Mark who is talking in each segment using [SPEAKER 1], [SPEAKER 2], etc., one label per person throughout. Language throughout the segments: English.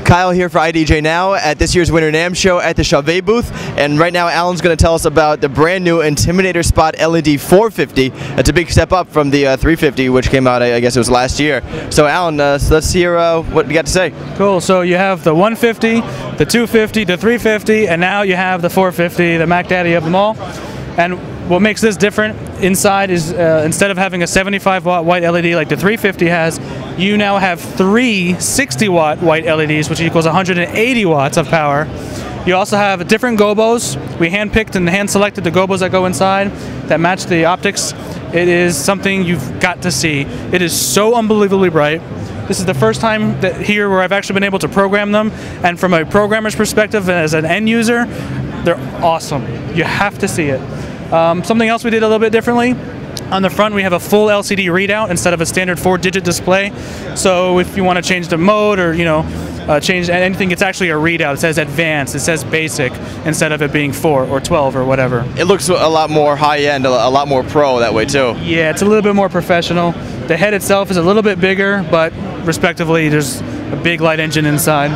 [SPEAKER 1] Kyle here for idjnow at this year's Winter NAMM show at the Chauvet booth, and right now Alan's going to tell us about the brand new Intimidator Spot LED 450. It's a big step up from the 350, which came out, I guess it was last year. So Alan, let's hear what you got to say.
[SPEAKER 2] Cool. So you have the 150, the 250, the 350, and now you have the 450, the Mac Daddy of them all. And what makes this different inside is instead of having a 75-watt white LED like the 350 has, you now have three 60-watt white LEDs, which equals 180 watts of power. You also have different gobos. We hand-picked and hand-selected the gobos that go inside that match the optics. It is something you've got to see. It is so unbelievably bright. This is the first time that here where I've actually been able to program them, and from a programmer's perspective as an end user, they're awesome. You have to see it. Something else we did a little bit differently. On the front we have a full LCD readout instead of a standard 4-digit display. So if you want to change the mode or change anything, it's actually a readout. It says advanced, it says basic, instead of it being 4 or 12 or whatever.
[SPEAKER 1] It looks a lot more high-end, a lot more pro that way too.
[SPEAKER 2] Yeah, it's a little bit more professional. The head itself is a little bit bigger, but respectively there's a big light engine inside.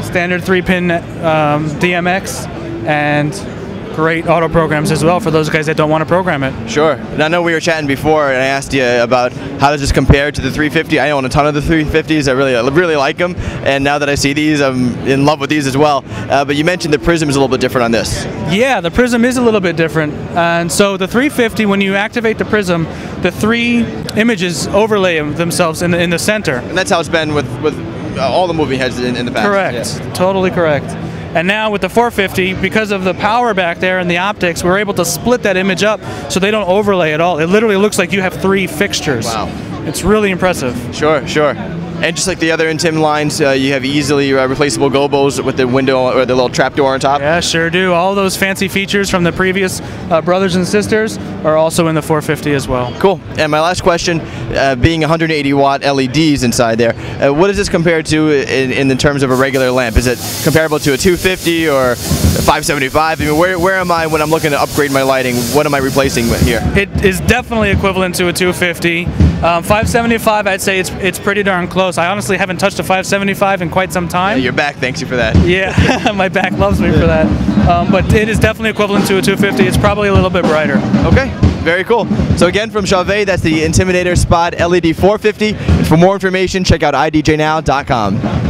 [SPEAKER 2] Standard 3-pin DMX, and great auto programs as well for those guys that don't want to program it.
[SPEAKER 1] Sure. And I know we were chatting before, and I asked you about how does this compare to the 350. I own a ton of the 350s. I really like them, and now that I see these, I'm in love with these as well. But you mentioned the prism is a little bit different on this.
[SPEAKER 2] Yeah, the prism is a little bit different, and so the 350, when you activate the prism, the three images overlay themselves in the center.
[SPEAKER 1] And that's how it's been with all the movie heads in the past.
[SPEAKER 2] Correct.
[SPEAKER 1] Yeah.
[SPEAKER 2] Totally correct. And now with the 450, because of the power back there and the optics, we're able to split that image up so they don't overlay at all. It literally looks like you have three fixtures.
[SPEAKER 1] Wow.
[SPEAKER 2] It's really impressive.
[SPEAKER 1] Sure, sure. And just like the other Intim lines, you have easily replaceable gobos with the window or the little trapdoor on top.
[SPEAKER 2] Yeah, sure do. All those fancy features from the previous brothers and sisters are also in the 450 as well.
[SPEAKER 1] Cool. And my last question, being 180-watt LEDs inside there, what does this compare to in terms of a regular lamp? Is it comparable to a 250 or a 575? I mean, where am I when I'm looking to upgrade my lighting? What am I replacing here?
[SPEAKER 2] It is definitely equivalent to a 250. 575, I'd say it's pretty darn close. I honestly haven't touched a 575 in quite some time.
[SPEAKER 1] Yeah, your back thanks you for that.
[SPEAKER 2] Yeah, my back loves me for that. But it is definitely equivalent to a 250. It's probably a little bit brighter.
[SPEAKER 1] Okay, very cool. So again, from Chauvet, that's the Intimidator Spot LED 450. And for more information, check out idjnow.com.